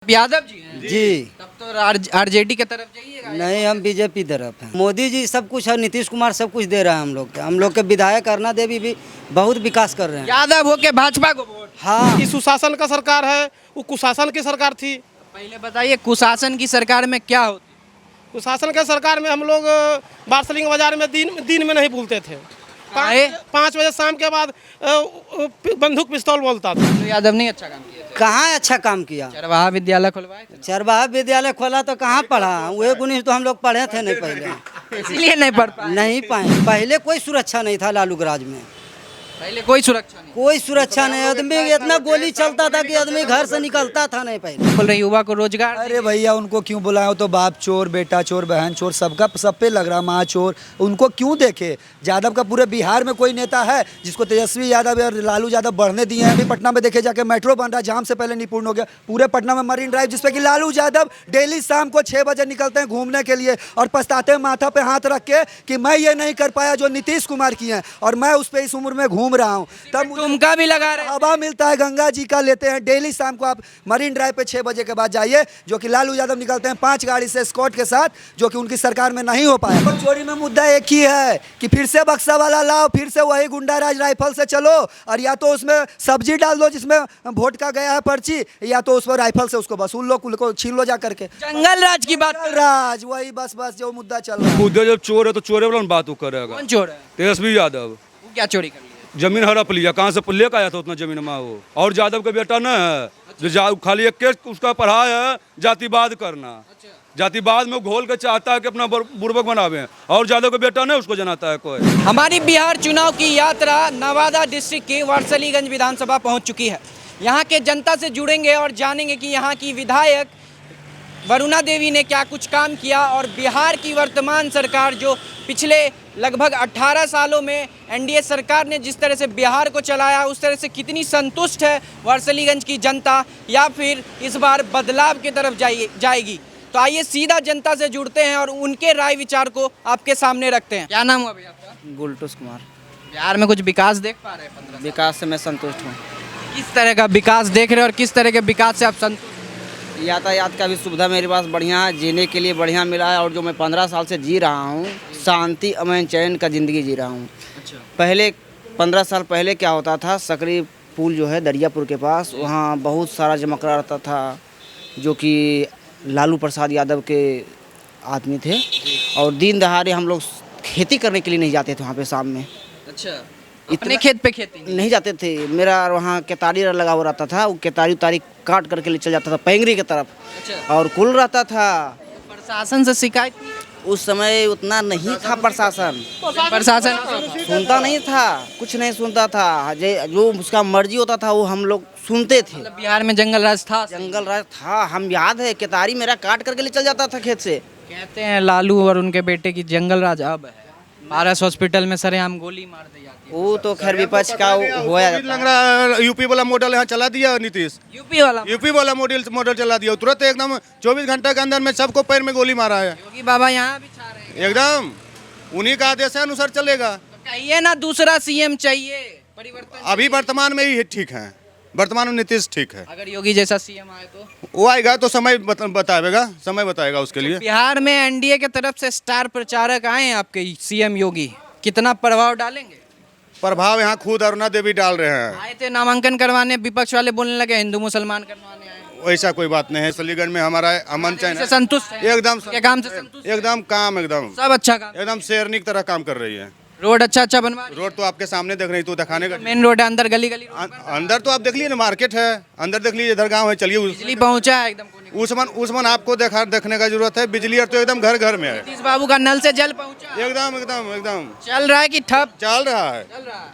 यादव जी हैं? जी तब तो आरजेडी के तरफ जाइएगा। नहीं, हम बीजेपी तरफ हैं। मोदी जी सब कुछ है, नीतीश कुमार सब कुछ दे रहा है हम लोग के विधायक अरुणा देवी भी बहुत विकास कर रहे हैं। यादव हो के भाजपा को वोट। हाँ, कि सुशासन का सरकार है, वो कुशासन की सरकार थी। पहले बताइए कुशासन की सरकार में क्या होती? कुशासन के सरकार में हम लोग बारसलिंग बाजार में दिन में नहीं भूलते थे। काहे? 5 बजे शाम के बाद बंदूक पिस्तौल बोलता था। तो यादव नहीं अच्छा काम किया थे। कहाँ अच्छा काम किया। चरवाहा विद्यालय खुलवाए थे, चरवाहा विद्यालय खोला तो कहाँ पढ़ा, वही गुनी तो हम लोग पढ़े थे नहीं पहले। इसलिए नहीं पढ़ पाए। नहीं पाए, पहले कोई सुरक्षा नहीं था लालू राज में, पहले कोई सुरक्षा नहीं। कोई सुरक्षा नहीं। आदमी इतना गोली चलता था कि आदमी घर से निकलता था नहीं पहले। बोल रहे युवा को रोजगार। अरे भैया उनको क्यों बुलाए, वो तो बाप चोर, बेटा चोर, बहन चोर, सबका सब पे लग रहा, माँ चोर। उनको क्यों देखे? यादव का पूरे बिहार में कोई नेता है जिसको तेजस्वी यादव या लालू यादव बढ़ने दिए हैं? अभी पटना में देखे जाके मेट्रो बन रहा, जाम से पहले निपुण हो गया। पूरे पटना में मरीन ड्राइव जिसपे कि लालू यादव डेली शाम को 6 बजे निकलते हैं घूमने के लिए और पछताते हैं माथा पे हाथ रख के कि मैं ये नहीं कर पाया जो नीतीश कुमार किए हैं, और मैं उस पर इस उम्र में घूम रहा हूँ। तब तुमका भी लगा रहे। हवा मिलता है, गंगा जी का लेते हैं डेली शाम को। आप मरीन ड्राइव पे 6 बजे के बाद जाइए, जो कि लालू यादव निकलते हैं 5 गाड़ी से स्कॉट के साथ, जो कि उनकी सरकार में नहीं हो पाया। पर चोरी में मुद्दा एक ही है कि फिर से बक्सा वाला लाओ, फिर से वही गुंडा राज राइफल से चलो, और या तो उसमें सब्जी डाल दो जिसमें वोट का गया है पर्ची, या तो उस पर राइफल से उसको वसूल लो, को छीन लो जा करके। जंगल राज की बात। राज वही बस जो मुद्दा चल रहा है। खुद जब चोर है तो चोरे वाला बात वो करेगा। कौन चोर है? तेजस्वी यादव वो क्या चोरी कर लिया? जमीन हड़प लिया, कहाँ से लेकर आया था उतना जमीन में वो? और यादव का बेटा न है जो खाली एक केस उसका पढ़ा है जातिवाद करना। जातिवाद में घोल के चाहता है कि अपना बुर्बक बनावे, और यादव का बेटा नहीं उसको जनाता है कोई। हमारी बिहार चुनाव की यात्रा नवादा डिस्ट्रिक्ट के वारसलीगंज विधानसभा पहुंच चुकी है। यहाँ के जनता से जुड़ेंगे और जानेंगे कि यहाँ की विधायक वरुणा देवी ने क्या कुछ काम किया, और बिहार की वर्तमान सरकार जो पिछले लगभग 18 सालों में एनडीए सरकार ने जिस तरह से बिहार को चलाया, उस तरह से कितनी संतुष्ट है वारसलीगंज की जनता, या फिर इस बार बदलाव की तरफ जाएगी। तो आइए सीधा जनता से जुड़ते हैं और उनके राय विचार को आपके सामने रखते हैं। क्या नाम हुआ भैया आपका? गुलटूस कुमार। बिहार में कुछ विकास देख पा रहे हैं? 15 विकास से मैं संतुष्ट हूँ। किस तरह का विकास देख रहे हैं और किस तरह के विकास से आप संतुष्ट? यातायात का भी सुविधा मेरे पास बढ़िया है, जीने के लिए बढ़िया मिला है, और जो मैं 15 साल से जी रहा हूँ शांति अमन चैन का ज़िंदगी जी रहा हूँ। अच्छा। पहले 15 साल पहले क्या होता था, सकरी पुल जो है दरियापुर के पास, वहाँ बहुत सारा जमकरा रहता था, जो कि लालू प्रसाद यादव के आदमी थे, और दिन दहाड़े हम लोग खेती करने के लिए नहीं जाते थे वहाँ पे शाम में। अच्छा, अपने खेत पे खेती नहीं जाते थे। मेरा वहाँ केतारी लगा हुआ रहता था, वो केतारी उतारी काट करके ले चल जाता था पेंगरी की तरफ। अच्छा। और कुल रहता था। प्रशासन से शिकायत की? उस समय उतना नहीं था प्रशासन प्रशासन सुनता नहीं था, कुछ नहीं सुनता था। जो उसका मर्जी होता था वो हम लोग सुनते थे। मतलब बिहार में जंगल राज था? जंगल राज था, हम याद है केतारी मेरा काट करके ले चल जाता था खेत से। कहते हैं लालू और उनके बेटे की जंगल राज अब है। पारस हॉस्पिटल में सरेआम गोली मार दी जाती है। वो तो खैर विपक्ष का हुआ लग रहा है यूपी वाला मॉडल यहाँ चला दिया नीतीश। यूपी वाला मॉडल चला दिया तुरंत, एकदम 24 घंटे के अंदर में सबको पैर में गोली मारा है योगी बाबा यहाँ भी छा रहे हैं। एकदम। उन्हीं का आदेश अनुसार चलेगा। तो कहिए ना दूसरा सीएम चाहिए, परिवर्तन। अभी वर्तमान में ही ठीक है, वर्तमान में नीतीश ठीक है। अगर योगी जैसा सीएम आए तो? वो आएगा तो समय बताएगा, समय बताएगा उसके लिए। बिहार में एनडीए के तरफ से स्टार प्रचारक आए हैं आपके सीएम योगी, कितना प्रभाव डालेंगे? प्रभाव यहाँ खुद अरुणा देवी डाल रहे हैं। आए थे नामांकन करवाने, विपक्ष वाले बोलने लगे हिंदू मुसलमान करवाने आए। ऐसा कोई बात नहीं है। सलीगढ़ में हमारा अमन चैन से संतुष्ट है? एकदम के काम से संतुष्ट है? एकदम काम एकदम सब अच्छा काम, एकदम शेरनी की तरह काम कर रही है। रोड अच्छा बनवा रही है? रोड तो आपके सामने देख रही, तो दिखाने का मेन रोड है, अंदर गली रोड पर। अंदर तो आप देख लीजिए ना, मार्केट है, अंदर देख लीजिए, इधर गांव है। चलिए बिजली पहुंचा है एकदम कोने कोने। उस मन आपको देखने का जरूरत है। बिजली और तो एकदम घर घर में है। नीतीश बाबू का नल से जल पहुंचा है? एकदम एकदम एकदम चल रहा है कि ठप? चल रहा है,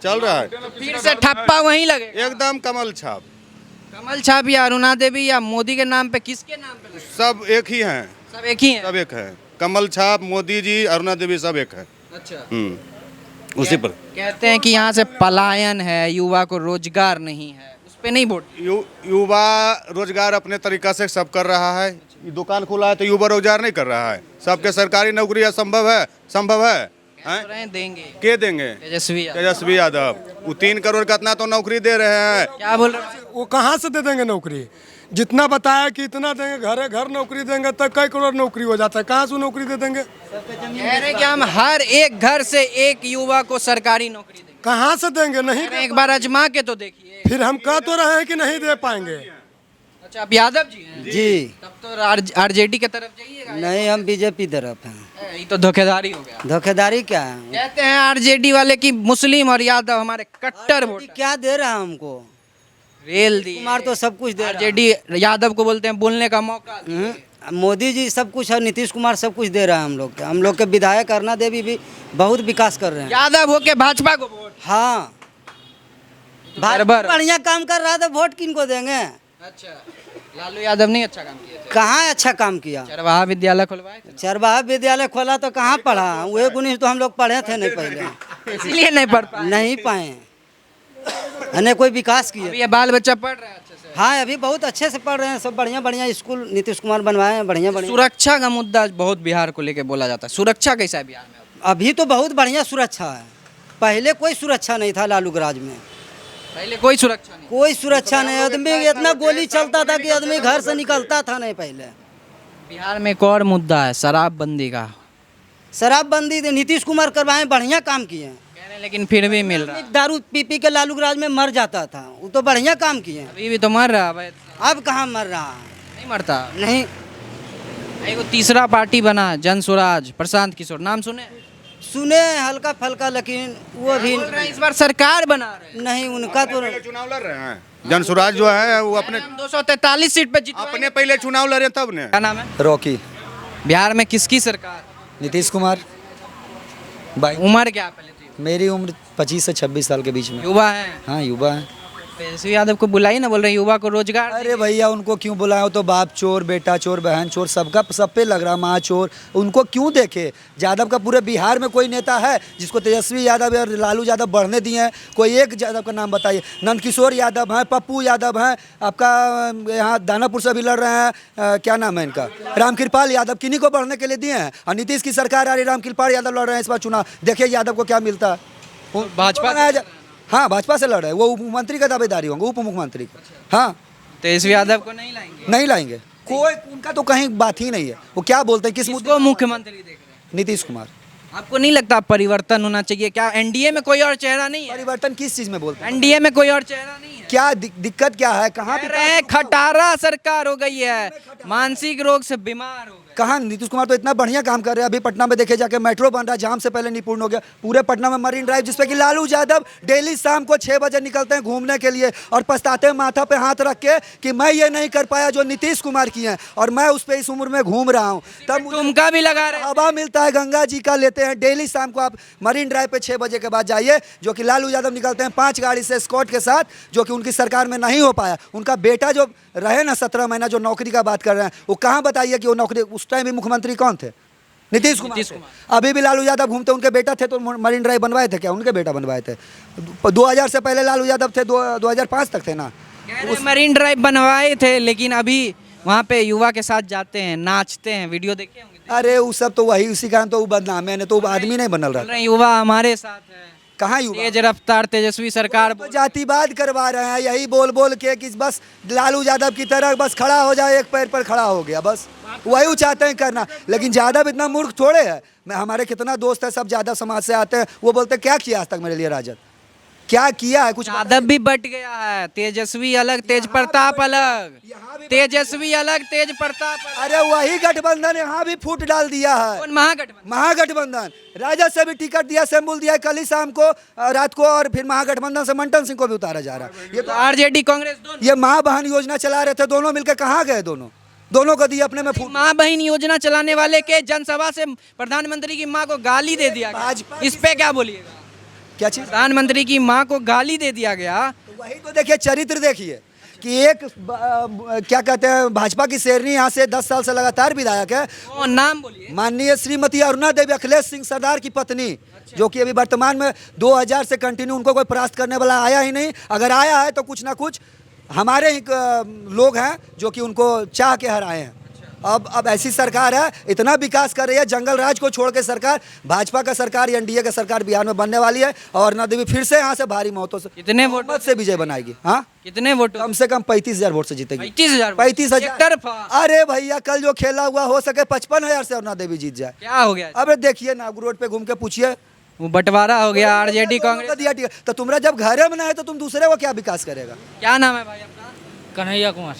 चल रहा है। फिर से ठप्पा वहीं लगे? एकदम कमल छाप। कमल छाप या अरुणा देवी या मोदी के नाम पे, किसके नाम पे लगे? सब एक ही हैं, सब एक ही है। सब एक है। कमल छाप, मोदी जी, अरुणा देवी सब एक है। अच्छा। उसी पर कहते हैं कि यहाँ से पलायन है, युवा को रोजगार नहीं है, उस पे नहीं वोट? युवा रोजगार अपने तरीका से सब कर रहा है। दुकान खुला है तो युवा रोजगार नहीं कर रहा है। सबके सरकारी नौकरी संभव है, संभव है। देंगे के देंगे? तेजस्वी यादव। वो 3 करोड़ का इतना तो नौकरी दे रहे हैं। क्या बोल रहे हैं? वो कहाँ से दे देंगे नौकरी? जितना बताया कि इतना देंगे, घर घर नौकरी देंगे, तब कई करोड़ नौकरी हो जाता है, कहाँ से नौकरी दे देंगे? कह रहे कि हम हर एक घर से एक युवा को सरकारी नौकरी देंगे। कहाँ से देंगे? नहीं एक बार आजमा के तो देखिए। फिर हम कह तो रहे हैं कि नहीं दे पाएंगे। अच्छा, आप यादव जी हैं? जी तब तो आरजेडी की तरफ जाइएगा। नहीं, हम बीजेपी तरफ हैं। ये तो धोखेधारी हो गया। धोखेधारी क्या है? कहते हैं आरजेडी वाले कि मुस्लिम और यादव हमारे कट्टर वोट। क्या दे रहा है हमको? रेल दी कुमार तो सब कुछ दे रहा है। आरजेडी यादव को बोलते हैं बोलने का मौका। मोदी जी सब कुछ और नीतीश कुमार सब कुछ दे रहा है हम लोग के विधायक अरुणा देवी भी बहुत विकास कर रहे हैं। यादव होके भाजपा को वोट। हाँ, बराबर। बढ़िया काम कर रहा है तो वोट किनको देंगे? अच्छा, लालू यादव नहीं अच्छा काम किया था? कहाँ अच्छा काम किया? चरवाहा विद्यालय खुलवाए थे, चरवाहा विद्यालय खोला तो कहाँ पढ़ा? वही गुणित तो हम लोग पढ़े थे नहीं पहले, इसलिए नहीं पढ़ पाए। नहीं पाए, हमने कोई विकास किया। अभी ये बाल बच्चा पढ़ रहा है अच्छे से। हाँ, अभी बहुत अच्छे से पढ़ रहे हैं, सब बढ़िया बढ़िया स्कूल नीतीश कुमार बनवाए हैं, बढ़िया बढ़िया। सुरक्षा का मुद्दा बहुत बिहार को लेके बोला जाता है। सुरक्षा कैसा है बिहार में? अभी तो बहुत बढ़िया सुरक्षा है, पहले कोई सुरक्षा नहीं था लालू के राज में। पहले कोई सुरक्षा नहीं। कोई सुरक्षा नहीं, आदमी इतना गोली चलता था कि आदमी घर से निकलता था नहीं पहले। बिहार में एक और मुद्दा है शराबबंदी का। शराबबंदी नीतीश कुमार करवाए, बढ़िया काम किए हैं। कह रहे हैं लेकिन फिर भी मिल रहा है। दारू पी पी के लालू के राज में मर जाता था, वो तो बढ़िया काम किए हैं। अभी भी तो मर रहा है। अब कहाँ मर रहा है? नहीं मरता। नहीं। एक तीसरा पार्टी बना जन स्वराज, प्रशांत किशोर, नाम सुने? सुने हल्का फल्का, लेकिन वो भी बोल रहे हैं इस बार सरकार बना रहे हैं। नहीं, उनका तो चुनाव लड़ रहे हैं। जन स्वराज जो है वो अपने 243 सीट पे जीत। अपने पहले चुनाव लड़े तब ने। क्या नाम है? रॉकी। बिहार में किसकी सरकार? नीतीश कुमार। भाई उम्र क्या है पहले तो? मेरी उम्र 25 से 26 साल के बीच में। युवा है। हाँ, युवा है। तेजस्वी यादव को बुलाई ना, बोल रहे हैं युवा को रोजगार। अरे भैया, उनको क्यों बुलाओ? तो बाप चोर, बेटा चोर, बहन चोर, सबका सब पे लग रहा, माँ चोर। उनको क्यों देखे? यादव का पूरे बिहार में कोई नेता है जिसको तेजस्वी यादव और लालू यादव बढ़ने दिए हैं? कोई एक यादव का नाम बताइए। नंदकिशोर यादव हैं, पप्पू यादव हैं, आपका यहाँ दानापुर से भी लड़ रहे हैं, क्या नाम है इनका, रामकृपाल यादव, किन्हीं को बढ़ने के लिए दिए हैं। और नीतीश की सरकार आ रही, रामकृपाल यादव लड़ रहे हैं इस बार चुनाव। देखिए यादव को क्या मिलता है। भाजपा। हाँ, भाजपा से लड़ रहे हैं, वो उप मुख्यमंत्री का दावेदारी होंगे, उप मुख्यमंत्री का। हाँ, तेजस्वी यादव को नहीं लाएंगे। नहीं लाएंगे, कोई उनका तो कहीं बात ही नहीं है। वो क्या बोलते हैं, किस मुद्दे? किसको मुख्यमंत्री देख रहे हैं? नीतीश कुमार। आपको नहीं लगता परिवर्तन होना चाहिए? क्या एनडीए में कोई और चेहरा नहीं है? परिवर्तन किस चीज में बोलते हैं? एनडीए में कोई और चेहरा नहीं है? क्या दिक्कत क्या है? कहाँ कह रहे हैं खटारा सरकार हो गई है, मानसिक रोग से बीमार हो गए। कहाँ? नीतीश कुमार तो इतना बढ़िया काम कर रहे हैं। अभी पटना में देखे जाके मेट्रो बन रहा है, जाम से पहले निपुण हो गया। पूरे पटना में मरीन ड्राइव, जिसपे कि लालू यादव डेली शाम को 6 बजे निकलते हैं घूमने के लिए और पछताते हैं माथा पे हाथ रख के कि मैं ये नहीं कर पाया जो नीतीश कुमार किए हैं, और मैं उस पर इस उम्र में घूम रहा हूँ। तब तुमका भी लगा रहे। हवा मिलता है, गंगा जी का लेते हैं डेली शाम को। आप मरीन ड्राइव पे 6 बजे के बाद जाइए, जो कि लालू यादव निकलते हैं 5 गाड़ी से स्कॉट के साथ, जो कि उनकी सरकार में नहीं हो पाया। उनका बेटा जो रहे ना 17 महीना, जो नौकरी का बात कर रहे हैं, वो कहाँ बताइए कि वो नौकरी, उस टाइम भी मुख्यमंत्री कौन थे? नीतीश कुमार थे। अभी भी लालू यादव घूमते, उनके बेटा थे तो मरीन ड्राइव बनवाए थे क्या? उनके बेटा बनवाए थे। 2000 से पहले लालू यादव थे, 2005 तक थे ना। मरीन ड्राइव बनवाए थे, लेकिन अभी वहाँ पे युवा के साथ जाते हैं, नाचते हैं, वीडियो देखे होंगे। अरे वो सब तो वही, उसी कारण तो वो बदनाम है, तो वो आदमी नहीं बनल बोल रहा। रहे हैं युवा हमारे साथ है। कहाँ युवा? तेज रफ्तार तेजस्वी सरकार। तो जातिवाद करवा रहे हैं, यही बोल बोल के कि बस लालू यादव की तरह बस खड़ा हो जाए, एक पैर पर खड़ा हो गया, बस वही वो चाहते हैं करना। लेकिन यादव इतना मूर्ख थोड़े है। मैं, हमारे कितना दोस्त है सब यादव समाज से आते हैं, वो बोलते हैं क्या किया आज तक मेरे लिए राजद, क्या किया है? कुछ यादव भी बट गया है। तेजस्वी अलग, तेज प्रताप अलग। तेजस्वी अलग, तेज प्रताप अलग। अरे वही गठबंधन यहाँ भी फूट डाल दिया है। कौन? महागठबंधन। महागठबंधन राजद से भी टिकट दिया, सिंबल दिया कल ही शाम को, रात को, और फिर महागठबंधन से मंटन सिंह को भी उतारा जा रहा है। ये तो आरजेडी कांग्रेस दोनों ये माँ बहन योजना चला रहे थे, दोनों मिलकर कहाँ गए? दोनों को दिए अपने में फूट। माँ बहन योजना चलाने वाले के जनसभा से प्रधानमंत्री की माँ को गाली दे दिया गया। भाजपा इस पे क्या बोलिएगा? क्या चीज? प्रधानमंत्री की माँ को गाली दे दिया गया। तो वही तो देखिए, चरित्र देखिए कि एक क्या कहते हैं, भाजपा की शेरनी यहाँ से 10 साल से लगातार विधायक है। कौन? नाम बोलिए। माननीय श्रीमती अरुणा देवी, अखिलेश सिंह सरदार की पत्नी, जो कि अभी वर्तमान में 2000 से कंटिन्यू, उनको कोई परास्त करने वाला आया ही नहीं। अगर आया है तो कुछ ना कुछ हमारे ही लोग हैं जो कि उनको चाह के हराए हैं। अब ऐसी सरकार है, इतना विकास कर रही है, जंगल राज को छोड़ के सरकार, भाजपा का सरकार या एनडीए का सरकार बिहार में बनने वाली है और अरुणा देवी फिर से यहाँ से भारी मौतों से कितने वोट बहुमत से विजय बनाएगी। हाँ, कितने वोट? कम से कम 35,000 वोट से जीतेगी। 35,000? 35,000। अरे भैया कल जो खेला हुआ, हो सके 55,000 से अरुणा देवी जीत जाए। क्या हो गया? अबे देखिए नागपुर रोड पे घूम के पूछिए, वो बंटवारा हो गया, आरजेडी कांग्रेस। दिया तो तुम्हारा जब घर में ना है तो तुम दूसरे को क्या विकास करेगा। क्या नाम है भाई अपना? कन्हैया कुमार।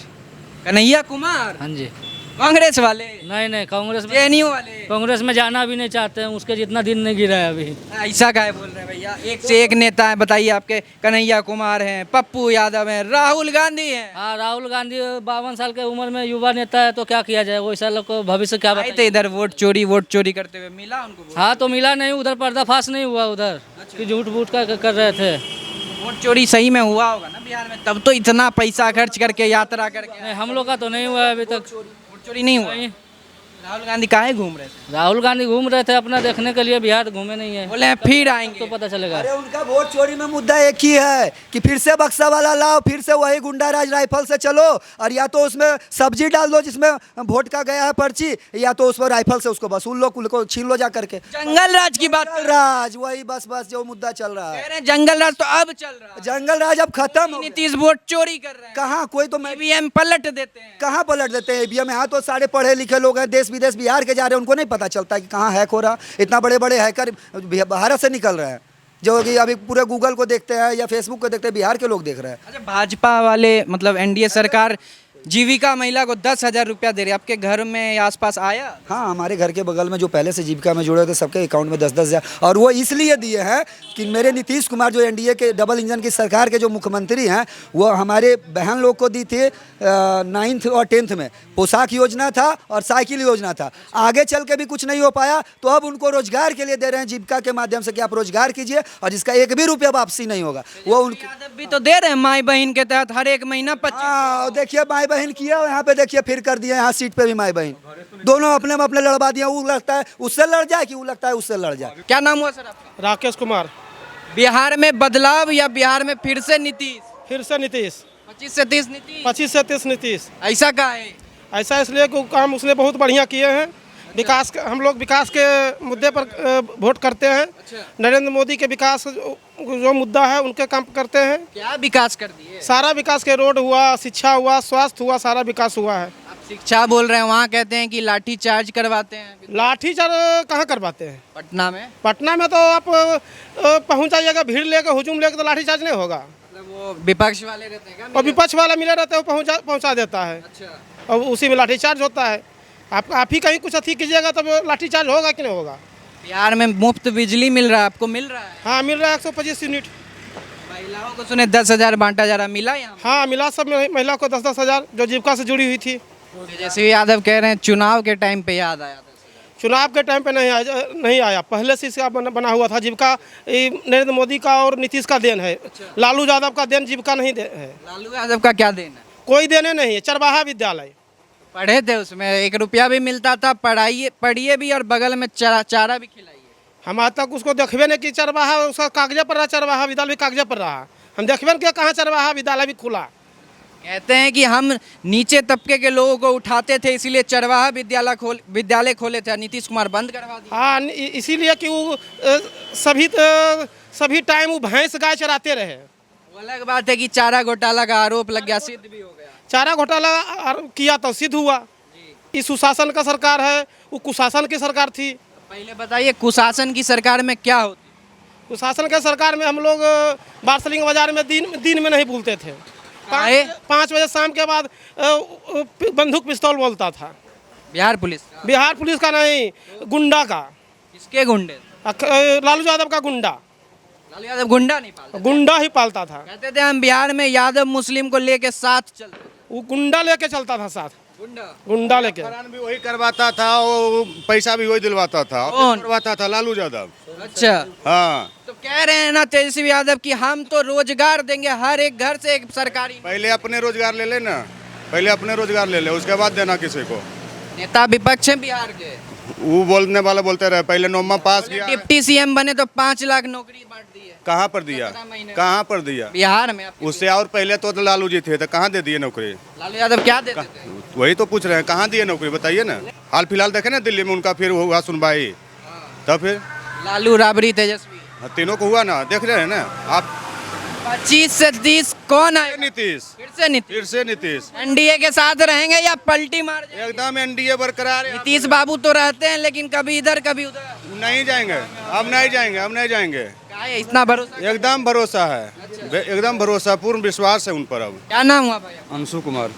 कन्हैया कुमार? हाँ जी। कांग्रेस वाले? नहीं कांग्रेस में, जेएनयू वाले? कांग्रेस में जाना भी नहीं चाहते हैं, उसके जितना दिन नहीं गिरा है अभी। ऐसा क्या बोल रहे हैं भैया? एक से एक नेता है, बताइए। आपके कन्हैया कुमार हैं, पप्पू यादव हैं, राहुल गांधी हैं। हाँ, राहुल गांधी 52 साल के उम्र में युवा नेता है, तो क्या किया जाए, वैसा लोग को भविष्य क्या आए थे बताइए। इधर वोट चोरी करते हुए, मिला उनको वोट? हाँ, तो मिला नहीं, उधर पर्दाफाश नहीं हुआ उधर कि झूठ बूठ का कर रहे थे। वोट चोरी सही में हुआ होगा ना बिहार में, तब तो इतना पैसा खर्च करके यात्रा करके। नहीं, हम लोग का तो नहीं हुआ है अभी तक। वोट चोरी नहीं हुआ? नहीं। राहुल गांधी काहे घूम रहे थे? राहुल गांधी घूम रहे थे अपना देखने के लिए, बिहार घूमे नहीं है। बोले हैं फिर आएंगे तो पता चलेगा। अरे उनका वोट चोरी में मुद्दा एक ही है कि फिर से बक्सा वाला लाओ, फिर से वही गुंडा राज राइफल से चलो, और या तो उसमें सब्जी डाल दो जिसमें वोट का गया है पर्ची, या तो उसमें राइफल से उसको वसूल लो, को छीन लो जा करके। जंगल राज की बात कर रहे हैं। राज वही बस जो मुद्दा चल रहा कह है। रहे हैं जंगल राज तो अब चल रहा है। जंगल राज अब खत्म हो गया। नीतीश वोट चोरी कर रहे हैं। कहाँ कोई तो ईवीएम पलट देते हैं। कहाँ पलट देते हैं ईवीएम? यहाँ तो सारे पढ़े लिखे लोग हैं, देश विदेश बिहार के जा रहे हैं, उनको नहीं पता चलता कि कहाँ हैक हो रहा। इतना बड़े बड़े हैकर भारत से निकल रहे हैं, जो कि अभी पूरे गूगल को देखते हैं या फेसबुक को देखते हैं, बिहार के लोग देख रहे हैं। अच्छा, भाजपा वाले मतलब एनडीए सरकार जीविका महिला को 10,000 रुपया दे रही है, आपके घर में आसपास आया? हाँ, हमारे घर के बगल में जो पहले से जीविका में जुड़े थे सबके अकाउंट में 10-10 हज़ार, और वो इसलिए दिए हैं कि मेरे नीतीश कुमार जो एनडीए के डबल इंजन की सरकार के जो मुख्यमंत्री हैं, वो हमारे बहन लोग को दी थी 9th और 10th में। पोशाक योजना था और साइकिल योजना था। आगे चल के भी कुछ नहीं हो पाया, तो अब उनको रोजगार के लिए दे रहे हैं जीविका के माध्यम से कि आप रोजगार कीजिए और जिसका एक भी रुपया वापसी नहीं होगा। वो उनके यादव भी तो दे रहे हैं माई बहन के तहत हर एक महीना 25। हाँ, देखिए माई बहन किया, यहाँ पे देखिए फिर कर दिया, यहाँ सीट पे भी माई बहन, दोनों अपने में अपने लड़वा दिया। वो लगता है उससे लड़ जाए कि वो लगता है उससे लड़ जाए। क्या नाम हुआ सर आपका? राकेश कुमार। बिहार में बदलाव या बिहार में फिर से नीतीश? फिर से नीतीश। 25 से 30 नीतीश? 25 से 30 नीतीश। ऐसा क्या है? ऐसा इसलिए कि काम उसने बहुत बढ़िया किए हैं। विकास हम लोग विकास के मुद्दे पर वोट करते हैं। नरेंद्र मोदी के विकास जो मुद्दा है उनके काम करते हैं। क्या विकास कर दिए? सारा विकास के रोड हुआ, शिक्षा हुआ, स्वास्थ्य हुआ, सारा विकास हुआ है। आप शिक्षा बोल रहे हैं, वहाँ कहते हैं कि लाठी चार्ज करवाते हैं। लाठीचार्ज कहाँ करवाते हैं? पटना में? पटना में तो आप पहुँच जाइएगा, भीड़ लेकर हुजूम लेकर, तो लाठीचार्ज नहीं होगा। मतलब वो विपक्ष वाले रहते हैं क्या? और विपक्ष वाला मिले रहते हैं, वो पहुँचा देता है। अच्छा, और उसी में लाठीचार्ज होता है। आप ही कहीं कुछ अथी कीजिएगा तब लाठीचार्ज होगा कि नहीं होगा। बिहार में मुफ्त बिजली मिल रहा है, आपको मिल रहा है? हाँ, मिल रहा है 125 यूनिट। महिलाओं को सुने 10,000 बांटा जा रहा, मिला यहाँ? हाँ, मिला सब महिला को 10-10 हज़ार जो जीविका से जुड़ी हुई थी। तेजस्वी यादव कह रहे हैं चुनाव के टाइम पे याद आया था। चुनाव के टाइम पे नहीं आया, पहले से इसका बना हुआ था। जीविका नरेंद्र मोदी का और नीतीश का देन है। लालू यादव का देन जीविका नहीं है। लालू यादव का क्या देना? कोई देने नहीं है। चरवाहा विद्यालय पढ़े थे, उसमें 1 रुपया भी मिलता था, पढ़िए भी और बगल में चारा भी खिलाइए। हम आज तक उसको देखबे नहीं कि चरवाहा उसका कागजे पर रहा, चरवाहा विद्यालय भी कागजे पर रहा। हम देखबे नहीं कि कहाँ चरवाहा विद्यालय भी खुला। कहते हैं कि हम नीचे तबके के लोगों को उठाते थे, इसीलिए चरवाहा विद्यालय खोले थे। नीतीश कुमार बंद करवा दिया। हाँ, इसीलिए कि वो सभी टाइम वो भैंस गाय चराते रहे। वो अलग बात है कि चारा घोटाला का आरोप लग गया, सिद्ध भी हो गया। चारा घोटाला किया तो सिद्ध हुआ। ये सुशासन का सरकार है, वो कुशासन की सरकार थी। पहले बताइए कुशासन की सरकार में क्या होती? कुशासन के सरकार में हम लोग बारसलिंग बाजार में दिन में नहीं भूलते थे। 5 बजे शाम के बाद बंदूक पिस्तौल बोलता था। बिहार पुलिस का? बिहार पुलिस का नहीं, गुंडा का। किसके गुंडे? लालू यादव का गुंडा। लालू यादव गुंडा नहीं पालता? गुंडा ही पालता था। कहते थे हम बिहार में यादव मुस्लिम को लेके साथ चलते। वो गुंडा लेके चलता था साथ। गुंडा लेके भी वही करवाता था, वो पैसा भी वही दिलवाता था। कौन करवाता था? लालू यादव। अच्छा, हाँ, तो कह रहे हैं ना तेजस्वी यादव कि हम तो रोजगार देंगे, हर एक घर से एक सरकारी। पहले अपने रोजगार ले लेना, पहले अपने रोजगार ले ले, उसके बाद देना किसी को। नेता विपक्ष है बिहार के, वो बोलने वाला बोलते रहे। पहले नौमा पास किया, डिप्टी सीएम बने तो 5 लाख नौकरी बांट दी है। कहाँ पर दिया? 17 महीने कहाँ पर दिया? बिहार में। उससे और पहले तो लालू जी थे, तो कहाँ दे दिए नौकरी? लालू यादव क्या देते थे? वही तो पूछ रहे हैं, कहाँ दिए नौकरी बताइए ना। हाल फिलहाल देखे ना दिल्ली में उनका फिर हुआ सुनवाई, तब फिर लालू, राबड़ी, तेजस्वी, तीनों को हुआ ना, देख रहे हैं ना आप। 25 से 30 कौन आए? नीतीश, फिर से नीतीश। नीतीश एनडीए के साथ रहेंगे या पलटी मार जाएंगे? एकदम एनडीए बरकरार है। नीतीश बाबू तो रहते हैं लेकिन कभी इधर कभी उधर। नहीं जाएंगे, अब नहीं जाएंगे, अब नहीं जाएंगे। क्या है इतना भरोसा? एकदम भरोसा है, एकदम भरोसा, पूर्ण विश्वास है उन पर। अब क्या नाम हुआ भैया? अंशु कुमार।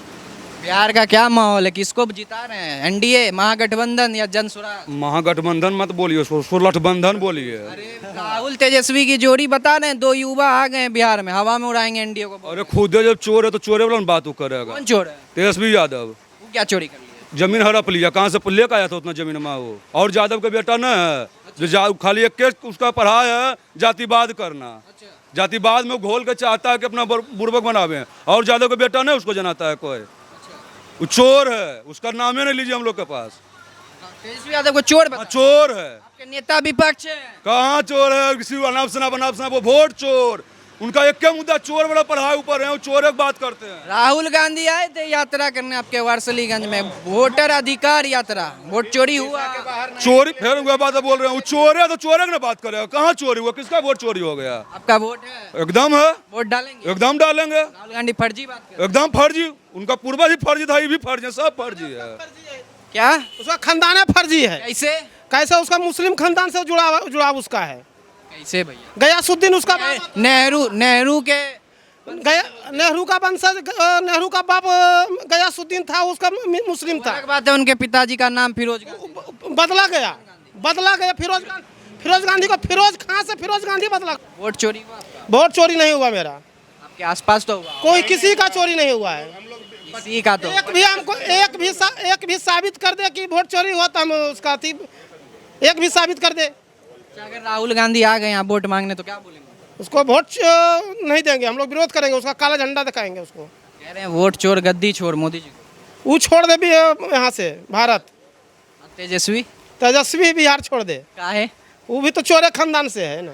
बिहार का क्या माहौल है, किसको जिता रहे हैं? एनडीए, महागठबंधन या जनसुराज? महागठबंधन मत बोलिए, सुलठबंधन बोलिए। राहुल तेजस्वी की जोड़ी बता रहे हैं, 2 युवा आ गए हैं बिहार में, हवा में उड़ाएंगे एनडीए को। अरे खुद जब चोर है तो चोरे वाला बात वो करेगा। कौन चोर है? तेजस्वी यादव। वो क्या चोरी कर लिया? जमीन हड़प लिया, कहाँ से लेकर आया था उतना जमीन में वो। और यादव का बेटा न है जो खाली एक केस उसका पढ़ा है जातिवाद करना। जातिवाद में घोल के चाहता है कि अपना बुर्बक बनावे, और यादव का बेटा नहीं उसको जनाता है कोई। वो चोर है, उसका नाम ही नहीं लीजिए हम लोग के पास। तेजस्वी यादव को चोर बता? चोर है। आपके नेता विपक्ष है। कहाँ चोर है? किसी अनाप शनाप वो वोट चोर। उनका एक क्या मुद्दा चोर बड़ा पढ़ाई ऊपर है, वो चोर एक बात करते हैं। राहुल गांधी आए थे यात्रा करने आपके वारसलीगंज में, वोटर अधिकार यात्रा, वोट चोरी हुआ। चोरी फिर वह बात बोल रहे हैं, वो चोर है तो चोर की ना बात करेगा। कहाँ चोरी हुआ? किसका वोट चोरी हो गया? आपका वोट है? एकदम है। वोट डालेंगे? एकदम डालेंगे। राहुल गांधी फर्जी बात कर? एकदम फर्जी। उनका पूर्वज भी फर्जी था, ये भी फर्जी है, सब फर्जी है। क्या उसका खानदान फर्जी है। कैसे? कैसे? उसका मुस्लिम खानदान से जुड़ाव उसका है। कैसे भैया? गयासुद्दीन उसका नेहरू के नेहरू का वंशज, नेहरू का बाप गयासुद्दीन था, उसका मुस्लिम था। अलग बात है, उनके पिताजी का नाम फिरोज गांधी। बदला गया फिरोज गांधी को फिरोज खां से फिरोज गांधी बदला। वोट चोरी हुआ आपका? वोट चोरी नहीं हुआ मेरा। आपके आसपास तो हुआ? कोई किसी का चोरी नहीं हुआ है। किसी का तो एक भी हमको एक भी साबित कर दे कि वोट चोरी हुआ, तो हम उसका एक भी साबित कर दे। अगर राहुल गांधी आ गए यहाँ वोट मांगने तो क्या बोलेंगे? उसको वोट नहीं देंगे, हम लोग विरोध करेंगे, उसका काला झंडा दिखाएंगे उसको। कह रहे हैं वोट चोर, गद्दी छोड़ मोदी जी को। वो छोड़ दे भी यहाँ से भारत। तेजस्वी बिहार छोड़ दे। क्या है? वो भी तो चोरे खानदान से है ना।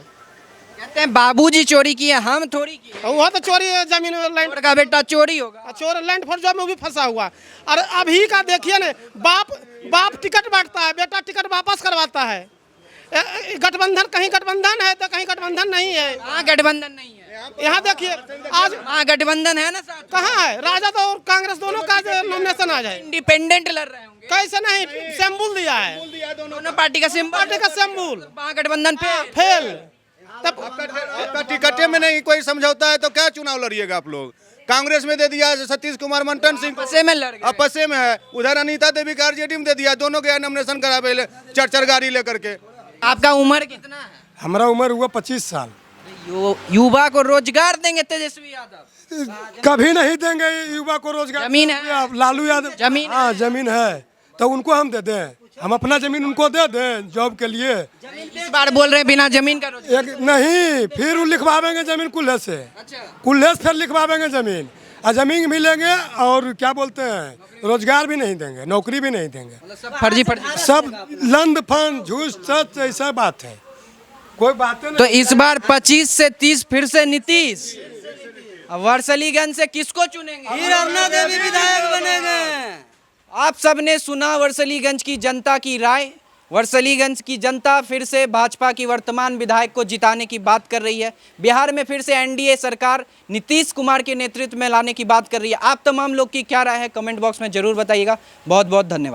कहते हैं बाबूजी चोरी किए, हम थोड़ी किए। वो तो चोरी है, जमीन लैंड चोर का बेटा चोरी होगा। चोर लैंड फॉर जॉब में भी फंसा हुआ। और अभी का देखिए ना, बाप टिकट बांटता है, बेटा टिकट वापस करवाता है। गठबंधन, कहीं गठबंधन है तो कहीं गठबंधन नहीं है। हाँ, गठबंधन नहीं है। यहाँ देखिए आज हाँ, गठबंधन है ना साथ। कहाँ है? राजद और कांग्रेस दोनों का नॉमिनेशन आ जाए। इंडिपेंडेंट लड़ रहे होंगे। कैसे नहीं? सिंबल दिया है, दोनों पार्टी का सिंबल। महागठबंधन फेल। तब आपका टिकटे में नहीं कोई समझौता है तो क्या चुनाव लड़िएगा आप लोग? कांग्रेस में दे दिया सतीश कुमार मंटन सिंह, आपसे में लड़ गए। आपसे में है। उधर अनीता देवी का आरजेडी में दे दिया, दोनों के नॉमिनेशन करावे 4 गाड़ी लेकर के। आपका उम्र कितना है? हमारा उम्र हुआ 25 साल। युवा को रोजगार देंगे तेजस्वी यादव? कभी नहीं देंगे युवा को रोजगार। जमीन है? लालू यादव जमीन? हाँ जमीन है, तो उनको हम दे दें। हम अपना जमीन उनको दे दें जॉब के लिए। इस बार बोल रहे हैं बिना जमीन का रोजगार। नहीं, फिर वो लिखवावेंगे जमीन कुल्हे से। कुल्हे से फिर लिखवावेंगे जमीन, और जमीन मिलेंगे और क्या बोलते हैं, रोजगार भी नहीं देंगे, नौकरी भी नहीं देंगे। सब फर्जी सब लंद फंद झूठ सच ऐसा बात है, कोई बात नहीं। तो इस बार 25 से 30 फिर से नीतीश। अब वारसलीगंज से किसको चुनेंगे? रमना देवी विधायक बनेंगे। आप सबने सुना वारसलीगंज की जनता की राय। वारसलीगंज की जनता फिर से भाजपा की वर्तमान विधायक को जिताने की बात कर रही है। बिहार में फिर से एनडीए सरकार नीतीश कुमार के नेतृत्व में लाने की बात कर रही है। आप तमाम लोग की क्या राय है, कमेंट बॉक्स में जरूर बताइएगा। बहुत बहुत धन्यवाद।